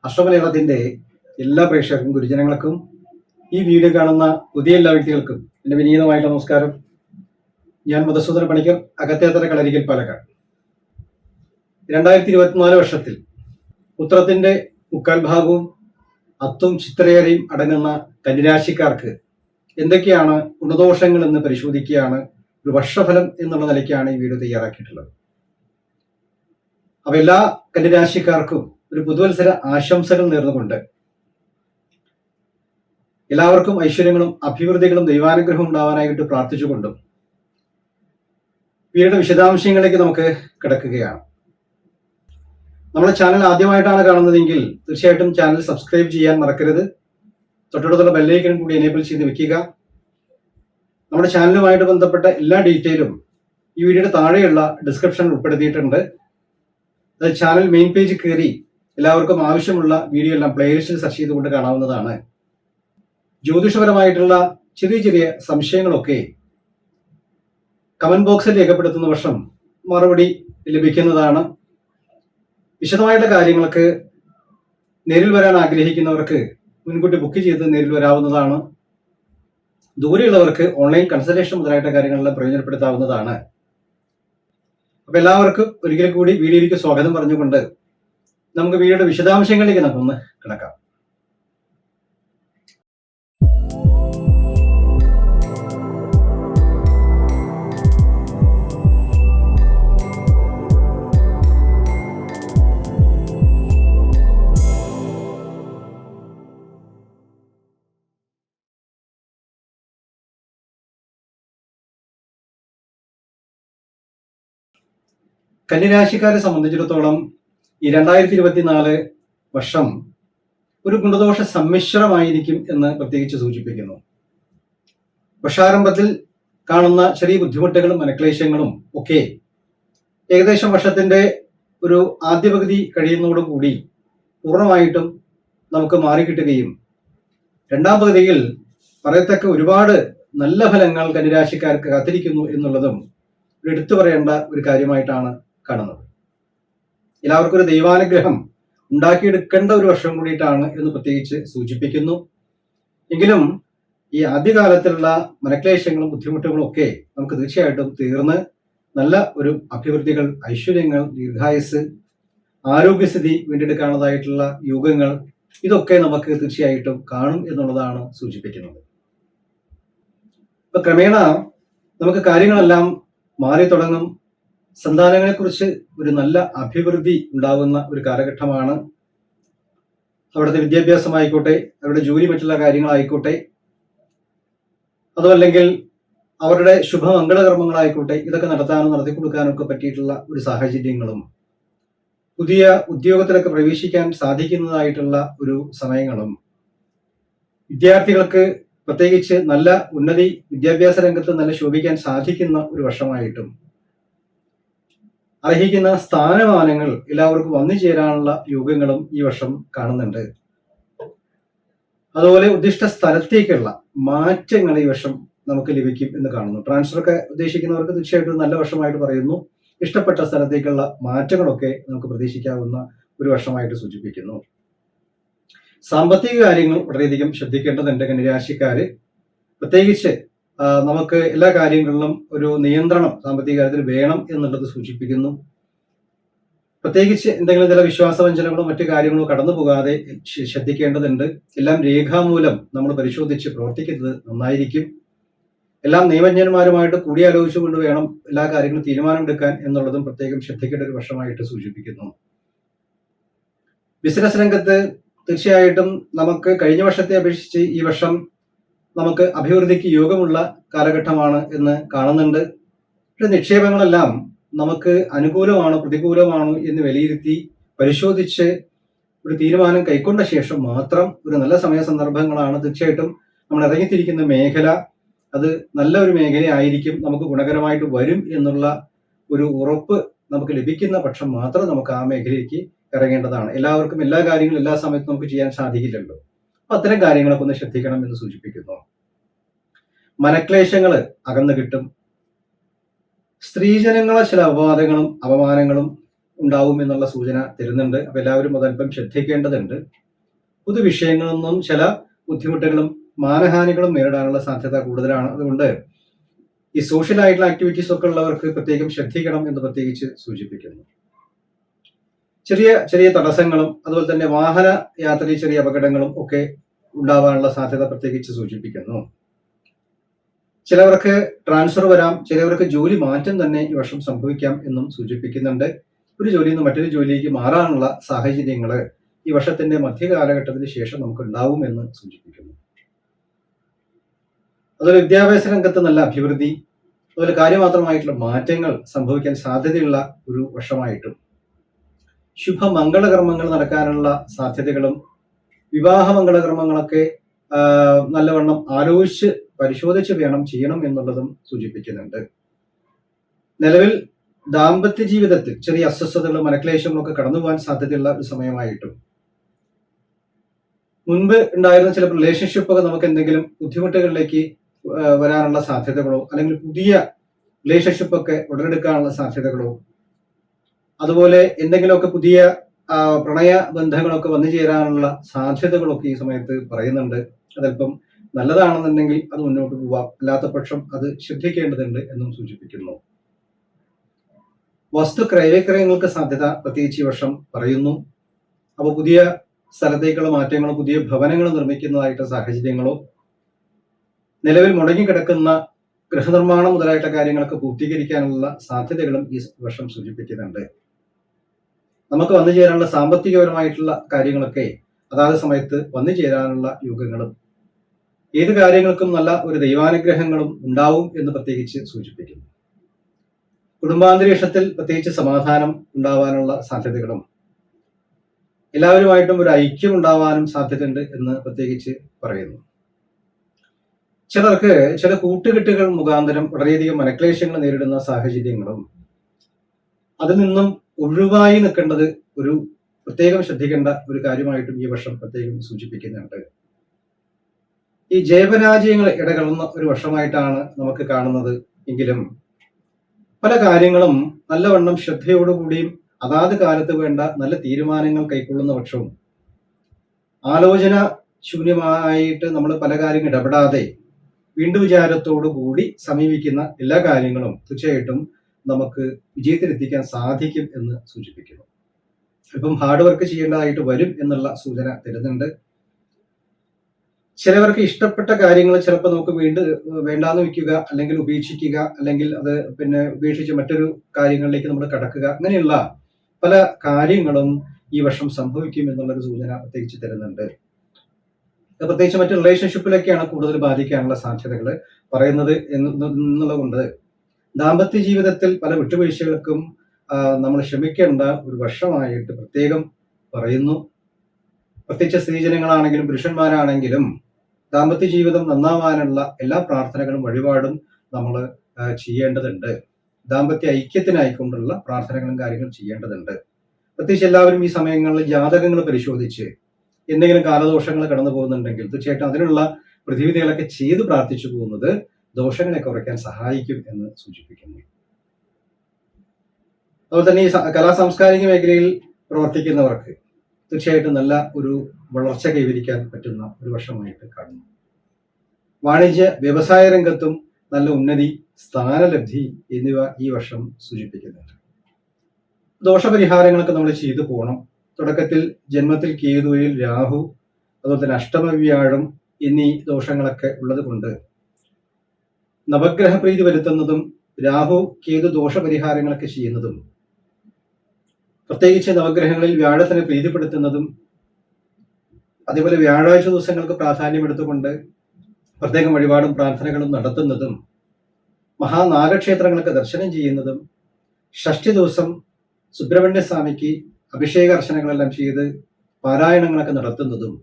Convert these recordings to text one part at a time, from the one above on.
അഷ്ടമലയാളത്തിന്റെ എല്ലാ പ്രേക്ഷകർക്കും ഗുരുജനങ്ങൾക്കും ഈ വീഡിയോ കാണുന്ന പുതിയ എല്ലാ വ്യക്തികൾക്കും എൻ്റെ വിനീതമായിട്ടുള്ള നമസ്കാരം. ഞാൻ മധുസൂദന പണിക്കർ, അകത്തേത്തറ കളരിക്കൽ പാലക്കാട്. 2024 വർഷത്തിൽ ഉത്തരത്തിന്റെ മുക്കാൽ ഭാഗവും അത്തും ചിത്രയേറയും അടങ്ങുന്ന കന്നിരാശിക്കാർക്ക് എന്തൊക്കെയാണ് ഗുണദോഷങ്ങൾ എന്ന് പരിശോധിക്കുകയാണ്. ഒരു വർഷഫലം എന്നുള്ള നിലയ്ക്കാണ് ഈ വീഡിയോ തയ്യാറാക്കിയിട്ടുള്ളത്. അപ്പൊ എല്ലാ കന്നിരാശിക്കാർക്കും ഒരു പുതുവത്സര ആശംസകൾ നേർന്നുകൊണ്ട് എല്ലാവർക്കും ഐശ്വര്യങ്ങളും അഭിവൃദ്ധികളും ദൈവാനുഗ്രഹവും ഉണ്ടാവാനായിട്ട് പ്രാർത്ഥിച്ചുകൊണ്ടും വീടിന്റെ വിശദാംശങ്ങളിലേക്ക് നമുക്ക് കിടക്കുകയാണ്. നമ്മുടെ ചാനൽ ആദ്യമായിട്ടാണ് കാണുന്നതെങ്കിൽ തീർച്ചയായിട്ടും ചാനൽ സബ്സ്ക്രൈബ് ചെയ്യാൻ മറക്കരുത്. തൊട്ടടുത്തുള്ള ബെല്ലൈക്കൺ കൂടി എനേബിൾ ചെയ്ത് വെക്കുക. നമ്മുടെ ചാനലുമായിട്ട് ബന്ധപ്പെട്ട എല്ലാ ഡീറ്റെയിലും ഈ വീഡിയോയുടെ താഴെയുള്ള ഡിസ്ക്രിപ്ഷനിൽ ഉൾപ്പെടുത്തിയിട്ടുണ്ട്. അത് ചാനൽ മെയിൻ പേജ് കയറി എല്ലാവർക്കും ആവശ്യമുള്ള വീഡിയോ എല്ലാം പ്ലേലിസ്റ്റിൽ സെർച്ച് ചെയ്തുകൊണ്ട് കാണാവുന്നതാണ്. ജ്യോതിഷപരമായിട്ടുള്ള ചെറിയ ചെറിയ സംശയങ്ങളൊക്കെ കമന്റ് ബോക്സിൽ രേഖപ്പെടുത്തുന്ന വർഷം മറുപടി ലഭിക്കുന്നതാണ്. വിശദമായിട്ടുള്ള കാര്യങ്ങൾക്ക് നേരിൽ വരാൻ ആഗ്രഹിക്കുന്നവർക്ക് മുൻകൂട്ടി ബുക്ക് ചെയ്ത് നേരിൽ വരാവുന്നതാണ്. ദൂരെയുള്ളവർക്ക് ഓൺലൈൻ കൺസൾട്ടേഷൻ മുതലായിട്ട് കാര്യങ്ങളെല്ലാം പ്രയോജനപ്പെടുത്താവുന്നതാണ്. അപ്പൊ എല്ലാവർക്കും ഒരിക്കൽ കൂടി വീഡിയോയിലേക്ക് സ്വാഗതം പറഞ്ഞുകൊണ്ട് നമുക്ക് വീഡിയോയുടെ വിശദാംശങ്ങളിലേക്ക് നമുക്കൊന്ന് കിടക്കാം. കന്നിരാശിക്കാരെ സംബന്ധിച്ചിടത്തോളം ഈ 2024 വർഷം ഒരു ഗുണദോഷ സമ്മിശ്രമായിരിക്കും എന്ന് പ്രത്യേകിച്ച് സൂചിപ്പിക്കുന്നു. വർഷാരംഭത്തിൽ കാണുന്ന ചെറിയ ബുദ്ധിമുട്ടുകളും മനക്ലേശങ്ങളും ഒക്കെ ഏകദേശം വർഷത്തിന്റെ ഒരു ആദ്യ പകുതി കഴിയുന്നതോടുകൂടി പൂർണ്ണമായിട്ടും നമുക്ക് മാറിക്കിട്ടുകയും രണ്ടാം പകുതിയിൽ പറയത്തക്ക ഒരുപാട് നല്ല ഫലങ്ങൾ കന്നിരാശിക്കാർക്ക് കാത്തിരിക്കുന്നു എന്നുള്ളതും എടുത്തു പറയേണ്ട ഒരു കാര്യമായിട്ടാണ് കാണുന്നത്. എല്ലാവർക്കും ഒരു ദൈവാനുഗ്രഹം ഉണ്ടാക്കിയെടുക്കേണ്ട ഒരു വർഷം കൂടിയിട്ടാണ് എന്ന് പ്രത്യേകിച്ച് സൂചിപ്പിക്കുന്നു. എങ്കിലും ഈ ആദ്യകാലത്തിലുള്ള മനക്ലേശങ്ങളും ബുദ്ധിമുട്ടുകളും ഒക്കെ നമുക്ക് തീർച്ചയായിട്ടും തീർന്ന് നല്ല ഒരു അഭിവൃദ്ധികൾ, ഐശ്വര്യങ്ങൾ, ദീർഘായുസ്, ആരോഗ്യസ്ഥിതി വീണ്ടെടുക്കാനുള്ളതായിട്ടുള്ള യോഗങ്ങൾ ഇതൊക്കെ നമുക്ക് തീർച്ചയായിട്ടും കാണും എന്നുള്ളതാണ് സൂചിപ്പിക്കുന്നത്. ഇപ്പൊ ക്രമേണ നമുക്ക് കാര്യങ്ങളെല്ലാം മാറി തുടങ്ങും. സന്താനങ്ങളെ കുറിച്ച് ഒരു നല്ല അഭിവൃദ്ധി ഉണ്ടാകുന്ന ഒരു കാലഘട്ടമാണ്. അവിടുത്തെ വിദ്യാഭ്യാസമായിക്കോട്ടെ, അവരുടെ ജോലി, മറ്റുള്ള കാര്യങ്ങളായിക്കോട്ടെ, അതുമല്ലെങ്കിൽ അവരുടെ ശുഭമംഗളകർമ്മങ്ങളായിക്കോട്ടെ, ഇതൊക്കെ നടത്താനും നടത്തിക്കൊടുക്കാനും ഒക്കെ പറ്റിയിട്ടുള്ള ഒരു സാഹചര്യങ്ങളും പുതിയ ഉദ്യോഗത്തിലൊക്കെ പ്രവേശിക്കാൻ സാധിക്കുന്നതായിട്ടുള്ള ഒരു സമയങ്ങളും വിദ്യാർത്ഥികൾക്ക് പ്രത്യേകിച്ച് നല്ല ഉന്നതി വിദ്യാഭ്യാസ രംഗത്ത് നല്ല ശോഭിക്കാൻ സാധിക്കുന്ന ഒരു വർഷമായിട്ടും അർഹിക്കുന്ന സ്ഥാനമാനങ്ങൾ എല്ലാവർക്കും വന്നു ചേരാനുള്ള യോഗങ്ങളും ഈ വർഷം കാണുന്നുണ്ട്. അതുപോലെ ഉദ്ദിഷ്ട സ്ഥലത്തേക്കുള്ള മാറ്റങ്ങൾ ഈ വർഷം നമുക്ക് ലഭിക്കും എന്ന് കാണുന്നു. ട്രാൻസ്ഫർ ഒക്കെ ഉദ്ദേശിക്കുന്നവർക്ക് തീർച്ചയായിട്ടും നല്ല വർഷമായിട്ട് പറയുന്നു. ഇഷ്ടപ്പെട്ട സ്ഥലത്തേക്കുള്ള മാറ്റങ്ങളൊക്കെ നമുക്ക് പ്രതീക്ഷിക്കാവുന്ന ഒരു വർഷമായിട്ട് സൂചിപ്പിക്കുന്നു. സാമ്പത്തിക കാര്യങ്ങൾ വളരെയധികം ശ്രദ്ധിക്കേണ്ടതുണ്ട് കന്നിരാശിക്കാര്. പ്രത്യേകിച്ച് നമുക്ക് എല്ലാ കാര്യങ്ങളിലും ഒരു നിയന്ത്രണം സാമ്പത്തിക കാര്യത്തിൽ വേണം എന്നുള്ളത് സൂചിപ്പിക്കുന്നു. പ്രത്യേകിച്ച് എന്തെങ്കിലും ചില വിശ്വാസവഞ്ചനകളോ മറ്റു കാര്യങ്ങളോ കടന്നു പോകാതെ ശ്രദ്ധിക്കേണ്ടതുണ്ട്. എല്ലാം രേഖാമൂലം നമ്മൾ പരിശോധിച്ച് പ്രവർത്തിക്കുന്നത് നന്നായിരിക്കും. എല്ലാം നിയമജ്ഞന്മാരുമായിട്ട് കൂടിയാലോചിച്ചുകൊണ്ട് വേണം എല്ലാ കാര്യങ്ങളും തീരുമാനമെടുക്കാൻ എന്നുള്ളതും പ്രത്യേകം ശ്രദ്ധിക്കേണ്ട ഒരു വർഷമായിട്ട് സൂചിപ്പിക്കുന്നു. ബിസിനസ് രംഗത്ത് തീർച്ചയായിട്ടും നമുക്ക് കഴിഞ്ഞ വർഷത്തെ അപേക്ഷിച്ച് ഈ വർഷം നമുക്ക് അഭിവൃദ്ധിക്ക് യോഗമുള്ള കാലഘട്ടമാണ് എന്ന് കാണുന്നുണ്ട്. പക്ഷെ നിക്ഷേപങ്ങളെല്ലാം നമുക്ക് അനുകൂലമാണോ പ്രതികൂലമാണോ എന്ന് വിലയിരുത്തി പരിശോധിച്ച് ഒരു തീരുമാനം കൈക്കൊണ്ട ശേഷം മാത്രം ഒരു നല്ല സമയ സന്ദർഭങ്ങളാണ്. തീർച്ചയായിട്ടും നമ്മൾ ഇറങ്ങിത്തിരിക്കുന്ന മേഖല അത് നല്ല ഒരു മേഖലയായിരിക്കും, നമുക്ക് ഗുണകരമായിട്ട് വരും എന്നുള്ള ഒരു ഉറപ്പ് നമുക്ക് ലഭിക്കുന്ന പക്ഷം മാത്രം നമുക്ക് ആ മേഖലയിലേക്ക് ഇറങ്ങേണ്ടതാണ്. എല്ലാവർക്കും എല്ലാ കാര്യങ്ങളും എല്ലാ സമയത്തും നമുക്ക് ചെയ്യാൻ സാധിക്കില്ലല്ലോ. അത്തരം കാര്യങ്ങളൊക്കെ ഒന്ന് ശ്രദ്ധിക്കണം എന്ന് സൂചിപ്പിക്കുന്നു. മനക്ലേശങ്ങൾ അകന്നു കിട്ടും. സ്ത്രീജനങ്ങളെ ചില അപവാദങ്ങളും അപമാനങ്ങളും ഉണ്ടാവും എന്നുള്ള സൂചന തരുന്നുണ്ട്. അപ്പൊ എല്ലാവരും അതല്പം ശ്രദ്ധിക്കേണ്ടതുണ്ട്. പൊതുവിഷയങ്ങളിൽ നിന്നും ചില ബുദ്ധിമുട്ടുകളും മാനഹാനികളും നേരിടാനുള്ള സാധ്യത കൂടുതലാണ്. അതുകൊണ്ട് ഈ സോഷ്യൽ ആയിട്ടുള്ള ആക്ടിവിറ്റീസ് ഒക്കെ ഉള്ളവർക്ക് പ്രത്യേകം ശ്രദ്ധിക്കണം എന്ന് പ്രത്യേകിച്ച് സൂചിപ്പിക്കുന്നു. ചെറിയ ചെറിയ തടസ്സങ്ങളും അതുപോലെ തന്നെ വാഹന യാത്രയിൽ ചെറിയ അപകടങ്ങളും ഒക്കെ ഉണ്ടാവാനുള്ള സാധ്യത പ്രത്യേകിച്ച് സൂചിപ്പിക്കുന്നു. ചിലവർക്ക് ട്രാൻസ്ഫർ വരാം, ചിലവർക്ക് ജോലി മാറ്റം തന്നെ ഈ വർഷം സംഭവിക്കാം എന്നും സൂചിപ്പിക്കുന്നുണ്ട്. ഒരു ജോലിയിൽ നിന്ന് മറ്റൊരു ജോലിയിലേക്ക് മാറാനുള്ള സാഹചര്യങ്ങൾ ഈ വർഷത്തിന്റെ മധ്യകാലഘട്ടത്തിന് ശേഷം നമുക്ക് ഉണ്ടാവും എന്ന് സൂചിപ്പിക്കുന്നു. അതുപോലെ വിദ്യാഭ്യാസ രംഗത്ത് നല്ല അഭിവൃദ്ധി, അതുപോലെ കാര്യമാത്രമായിട്ടുള്ള മാറ്റങ്ങൾ സംഭവിക്കാൻ സാധ്യതയുള്ള ഒരു വർഷമായിട്ടും ശുഭമംഗളകർമ്മങ്ങൾ നടക്കാനുള്ള സാധ്യതകളും വിവാഹ മംഗളകർമ്മങ്ങളൊക്കെ നല്ലവണ്ണം ആലോചിച്ച് പരിശോധിച്ച് വേണം ചെയ്യണം എന്നുള്ളതും സൂചിപ്പിക്കുന്നുണ്ട്. നിലവിൽ ദാമ്പത്യ ജീവിതത്തിൽ ചെറിയ അസ്വസ്ഥതകളും മനക്ലേശങ്ങളും ഒക്കെ കടന്നു പോകാൻ സാധ്യതയുള്ള ഒരു സമയമായിട്ടും മുൻപ് ഉണ്ടായിരുന്ന ചില റിലേഷൻഷിപ്പൊക്കെ നമുക്ക് എന്തെങ്കിലും ബുദ്ധിമുട്ടുകളിലേക്ക് വരാനുള്ള സാധ്യതകളോ അല്ലെങ്കിൽ പുതിയ റിലേഷൻഷിപ്പൊക്കെ ഉടലെടുക്കാനുള്ള സാധ്യതകളോ അതുപോലെ എന്തെങ്കിലുമൊക്കെ പുതിയ പ്രണയ ബന്ധങ്ങളൊക്കെ വന്നു ചേരാനുള്ള സാധ്യതകളൊക്കെ ഈ സമയത്ത് പറയുന്നുണ്ട്. അതല്പം നല്ലതാണെന്നുണ്ടെങ്കിൽ അത് മുന്നോട്ട് പോവാം, അല്ലാത്ത പക്ഷം അത് ശ്രദ്ധിക്കേണ്ടതുണ്ട് എന്നും സൂചിപ്പിക്കുന്നു. വസ്തു ക്രയവിക്രയങ്ങൾക്ക് സാധ്യത പ്രത്യേകിച്ച് ഈ വർഷം പറയുന്നു. അപ്പോൾ പുതിയ സ്ഥലത്തേക്കുള്ള മാറ്റങ്ങളോ പുതിയ ഭവനങ്ങൾ നിർമ്മിക്കുന്നതായിട്ട് സാഹചര്യങ്ങളോ നിലവിൽ മുടങ്ങിക്കിടക്കുന്ന ഗൃഹനിർമ്മാണം മുതലായിട്ടുള്ള കാര്യങ്ങളൊക്കെ പൂർത്തീകരിക്കാനുള്ള സാധ്യതകളും ഈ വർഷം സൂചിപ്പിക്കുന്നുണ്ട്. നമുക്ക് വന്നു ചേരാനുള്ള സാമ്പത്തികപരമായിട്ടുള്ള കാര്യങ്ങളൊക്കെ അതാത് സമയത്ത് വന്നു ചേരാനുള്ള യോഗങ്ങളും ഏത് കാര്യങ്ങൾക്കും നല്ല ഒരു ദൈവാനുഗ്രഹങ്ങളും ഉണ്ടാവും എന്ന് പ്രത്യേകിച്ച് സൂചിപ്പിക്കുന്നു. കുടുംബാന്തരീക്ഷത്തിൽ പ്രത്യേകിച്ച് സമാധാനം ഉണ്ടാവാനുള്ള സാധ്യതകളും എല്ലാവരുമായിട്ടും ഒരു ഐക്യം ഉണ്ടാവാനും സാധ്യതയുണ്ട് എന്ന് പ്രത്യേകിച്ച് പറയുന്നു. ചിലർക്ക് ചില കൂട്ടുകെട്ടുകൾ മുഖാന്തരം വളരെയധികം മനക്ലേശങ്ങൾ നേരിടുന്ന സാഹചര്യങ്ങളും അതിൽ നിന്നും ഒഴിവായി നിൽക്കേണ്ടത് ഒരു പ്രത്യേകം ശ്രദ്ധിക്കേണ്ട ഒരു കാര്യമായിട്ടും ഈ വർഷം പ്രത്യേകം സൂചിപ്പിക്കുന്നുണ്ട്. ഈ ജയപരാജയങ്ങൾ ഇടകലർന്ന ഒരു വർഷമായിട്ടാണ് നമുക്ക് കാണുന്നത് എങ്കിലും പല കാര്യങ്ങളും നല്ലവണ്ണം ശ്രദ്ധയോടുകൂടിയും അതാത് കാലത്ത് വേണ്ട നല്ല തീരുമാനങ്ങൾ കൈക്കൊള്ളുന്ന പക്ഷവും ആലോചന ശൂന്യമായിട്ട് നമ്മൾ പല കാര്യങ്ങളും ഇടപെടാതെ വീണ്ടും വിചാരത്തോടു കൂടി സമീപിക്കുന്ന എല്ലാ കാര്യങ്ങളും തീർച്ചയായിട്ടും നമുക്ക് വിജയത്തിലെത്തിക്കാൻ സാധിക്കും എന്ന് സൂചിപ്പിക്കുന്നു. ഇപ്പം ഹാർഡ് വർക്ക് ചെയ്യേണ്ടതായിട്ട് വരും എന്നുള്ള സൂചന തരുന്നുണ്ട്. ചിലവർക്ക് ഇഷ്ടപ്പെട്ട കാര്യങ്ങൾ ചിലപ്പോൾ നമുക്ക് വേണ്ടാന്ന് വെക്കുക, അല്ലെങ്കിൽ ഉപേക്ഷിക്കുക, അല്ലെങ്കിൽ അത് ഉപേക്ഷിച്ച് മറ്റൊരു കാര്യങ്ങളിലേക്ക് നമ്മൾ കടക്കുക, അങ്ങനെയുള്ള പല കാര്യങ്ങളും ഈ വർഷം സംഭവിക്കും എന്നുള്ളൊരു സൂചന പ്രത്യേകിച്ച് തരുന്നുണ്ട്. പ്രത്യേകിച്ച് മറ്റു റിലേഷൻഷിപ്പിലൊക്കെയാണ് കൂടുതൽ ബാധിക്കാനുള്ള സാധ്യതകൾ പറയുന്നത് എന്നുള്ളതുകൊണ്ട് ദാമ്പത്യ ജീവിതത്തിൽ പല വിട്ടുവീഴ്ചകൾക്കും നമ്മൾ ശ്രമിക്കേണ്ട ഒരു വർഷമായിട്ട് പ്രത്യേകം പറയുന്നു. പ്രത്യേകിച്ച് സ്ത്രീജനങ്ങളാണെങ്കിലും പുരുഷന്മാരാണെങ്കിലും ദാമ്പത്യ ജീവിതം നന്നാവാനുള്ള എല്ലാ പ്രാർത്ഥനകളും വഴിപാടും നമ്മൾ ചെയ്യേണ്ടതുണ്ട്. ദാമ്പത്യ ഐക്യത്തിനായിക്കൊണ്ടുള്ള പ്രാർത്ഥനകളും കാര്യങ്ങളും ചെയ്യേണ്ടതുണ്ട്. പ്രത്യേകിച്ച് എല്ലാവരും ഈ സമയങ്ങളിൽ ജാതകങ്ങൾ പരിശോധിച്ച് എന്തെങ്കിലും കാലദോഷങ്ങൾ കടന്നു പോകുന്നുണ്ടെങ്കിൽ തീർച്ചയായിട്ടും അതിനുള്ള പ്രതിവിധികളൊക്കെ ചെയ്ത് പ്രാർത്ഥിച്ചു പോകുന്നത് ദോഷങ്ങളെ കുറയ്ക്കാൻ സഹായിക്കും എന്ന് സൂചിപ്പിക്കുന്നു. അതുപോലെ തന്നെ ഈ കലാ സാംസ്കാരിക മേഖലയിൽ പ്രവർത്തിക്കുന്നവർക്ക് തീർച്ചയായിട്ടും നല്ല ഒരു വളർച്ച കൈവരിക്കാൻ പറ്റുന്ന ഒരു വർഷമായിട്ട് കാണുന്നു. വാണിജ്യ വ്യവസായ രംഗത്തും നല്ല ഉന്നതി, സ്ഥാനലബ്ധി എന്നിവ ഈ വർഷം സൂചിപ്പിക്കുന്നുണ്ട്. ദോഷപരിഹാരങ്ങളൊക്കെ നമ്മൾ ചെയ്തു പോകണം. തുടക്കത്തിൽ ജന്മത്തിൽ കേതുവിൽ രാഹു, അതുപോലെ തന്നെ അഷ്ടമവ്യാഴം എന്നീ ദോഷങ്ങളൊക്കെ ഉള്ളത് കൊണ്ട് നവഗ്രഹ പ്രീതി വരുത്തുന്നതും രാഹു കേതു ദോഷപരിഹാരങ്ങളൊക്കെ ചെയ്യുന്നതും പ്രത്യേകിച്ച് നവഗ്രഹങ്ങളിൽ വ്യാഴത്തിനെ പ്രീതിപ്പെടുത്തുന്നതും അതേപോലെ വ്യാഴാഴ്ച ദിവസങ്ങൾക്ക് പ്രാധാന്യം എടുത്തുകൊണ്ട് പ്രത്യേകം വഴിപാടും പ്രാർത്ഥനകളും നടത്തുന്നതും മഹാനാഗക്ഷേത്രങ്ങൾക്ക് ദർശനം ചെയ്യുന്നതും ഷഷ്ടി ദിവസം സുബ്രഹ്മണ്യ സ്വാമിക്ക് അഭിഷേക അർച്ചനകളെല്ലാം ചെയ്ത് പാരായണങ്ങളൊക്കെ നടത്തുന്നതും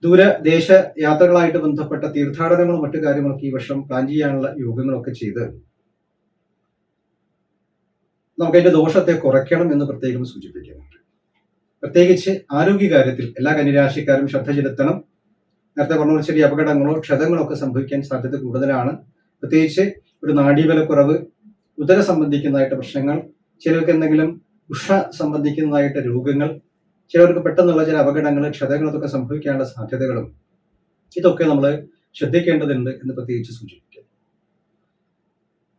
ദൂരദേശ യാത്രകളായിട്ട് ബന്ധപ്പെട്ട തീർത്ഥാടനങ്ങളും മറ്റു കാര്യങ്ങളൊക്കെ ഈ വർഷം പ്ലാൻ ചെയ്യാനുള്ള യോഗങ്ങളൊക്കെ ചെയ്ത് നമുക്കതിന്റെ ദോഷത്തെ കുറയ്ക്കണം എന്ന് പ്രത്യേകം സൂചിപ്പിക്കുന്നുണ്ട്. പ്രത്യേകിച്ച് ആരോഗ്യകാര്യത്തിൽ എല്ലാ കന്നിരാശിക്കാരും ശ്രദ്ധ ചെലുത്തണം. നേരത്തെ പറഞ്ഞ പോലെ ചെറിയ അപകടങ്ങളോ ക്ഷതങ്ങളോ ഒക്കെ സംഭവിക്കാൻ സാധ്യത കൂടുതലാണ്. പ്രത്യേകിച്ച് ഒരു നാഡീബലക്കുറവ്, ഉദര സംബന്ധിക്കുന്നതായിട്ട് പ്രശ്നങ്ങൾ, ചിലർക്ക് എന്തെങ്കിലും ഉഷ സംബന്ധിക്കുന്നതായിട്ട് രോഗങ്ങൾ, ചിലർക്ക് പെട്ടെന്നുള്ള ചില അപകടങ്ങൾ, ക്ഷതങ്ങളൊക്കെ സംഭവിക്കാനുള്ള സാധ്യതകളും ഇതൊക്കെ നമ്മൾ ശ്രദ്ധിക്കേണ്ടതുണ്ട് എന്ന് പ്രത്യേകിച്ച് സൂചിപ്പിക്കുന്നു.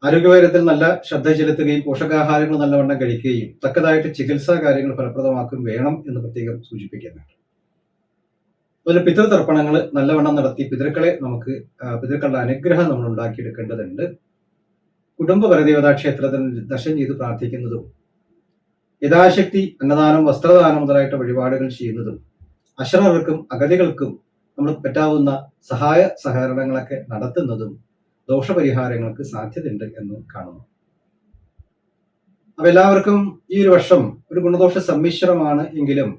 ആരോഗ്യകാര്യത്തിൽ നല്ല ശ്രദ്ധ ചെലുത്തുകയും പോഷകാഹാരങ്ങൾ നല്ലവണ്ണം കഴിക്കുകയും തക്കതായിട്ട് ചികിത്സാ കാര്യങ്ങൾ ഫലപ്രദമാക്കുകയും വേണം എന്ന് പ്രത്യേകം സൂചിപ്പിക്കുന്നുണ്ട്. അതുപോലെ പിതൃതർപ്പണങ്ങൾ നല്ലവണ്ണം നടത്തി പിതൃക്കളുടെ അനുഗ്രഹം നമ്മൾ ഉണ്ടാക്കിയെടുക്കേണ്ടതുണ്ട്. കുടുംബ പരദേവതാ ക്ഷേത്രത്തിൽ ദർശനം ചെയ്ത് പ്രാർത്ഥിക്കുന്നതും യഥാശക്തി അന്നദാനം, വസ്ത്രദാനം മുതലായിട്ട് വഴിപാടുകൾ ചെയ്യുന്നതും അശരണർക്കും അഗതികൾക്കും നമ്മൾ പറ്റാവുന്ന സഹായ സഹകരണങ്ങളൊക്കെ നടത്തുന്നതും ദോഷപരിഹാരങ്ങൾക്ക് സാധ്യതയുണ്ട് എന്ന് കാണുന്നു. അപ്പൊ എല്ലാവർക്കും ഈ ഒരു വർഷം ഒരു ഗുണദോഷ സമ്മിശ്രമാണ് എങ്കിലും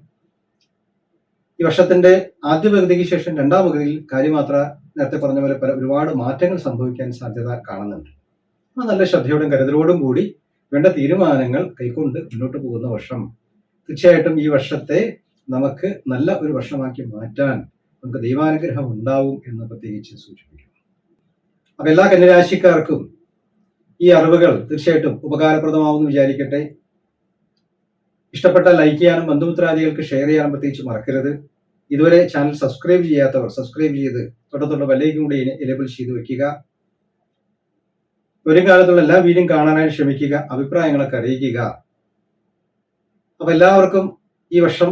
ഈ വർഷത്തിന്റെ ആദ്യ പകുതിക്ക് ശേഷം രണ്ടാം പകുതിയിൽ കാര്യമാത്ര നേരത്തെ പറഞ്ഞ പോലെ ഒരുപാട് മാറ്റങ്ങൾ സംഭവിക്കാൻ സാധ്യത കാണുന്നുണ്ട്. നല്ല ശ്രദ്ധയോടും കരുതലോടും കൂടി വേണ്ട തീരുമാനങ്ങൾ കൈക്കൊണ്ട് മുന്നോട്ട് പോകുന്ന വർഷം തീർച്ചയായിട്ടും ഈ വർഷത്തെ നമുക്ക് നല്ല ഒരു വർഷമാക്കി മാറ്റാൻ നമുക്ക് ദൈവാനുഗ്രഹം ഉണ്ടാവും എന്ന് പ്രത്യേകിച്ച് സൂചിപ്പിക്കുന്നു. അപ്പൊ എല്ലാ കന്യരാശിക്കാർക്കും ഈ അറിവുകൾ തീർച്ചയായിട്ടും ഉപകാരപ്രദമാവുമെന്ന് വിചാരിക്കട്ടെ. ഇഷ്ടപ്പെട്ട ലൈക്ക് ചെയ്യാനും ബന്ധുമിത്രാദികൾക്ക് ഷെയർ ചെയ്യാനും പ്രത്യേകിച്ച് മറക്കരുത്. ഇതുവരെ ചാനൽ സബ്സ്ക്രൈബ് ചെയ്യാത്തവർ സബ്സ്ക്രൈബ് ചെയ്ത് തൊട്ടത്തുള്ള ബെല്ലൈക്കൺ കൂടി എനേബിൾ ചെയ്ത് വെക്കുക. ഒരു കാലത്തുള്ള എല്ലാ വീഡിയോയും കാണാനായി ശ്രമിക്കുക, അഭിപ്രായങ്ങളൊക്കെ അറിയിക്കുക. അപ്പൊ എല്ലാവർക്കും ഈ വർഷം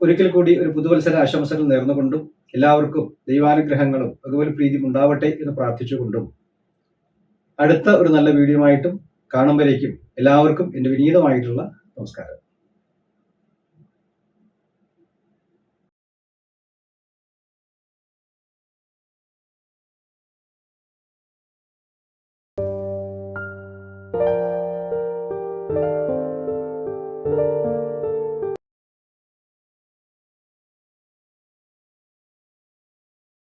ഒരിക്കൽ കൂടി ഒരു പുതുവത്സര ആശംസകൾ നേർന്നുകൊണ്ടും എല്ലാവർക്കും ദൈവാനുഗ്രഹങ്ങളും അതുപോലെ പ്രീതിയും ഉണ്ടാവട്ടെ എന്ന് പ്രാർത്ഥിച്ചുകൊണ്ടും അടുത്ത ഒരു നല്ല വീഡിയോ ആയിട്ടും കാണുമ്പോഴേക്കും എല്ലാവർക്കും എൻ്റെ വിനീതമായിട്ടുള്ള നമസ്കാരം.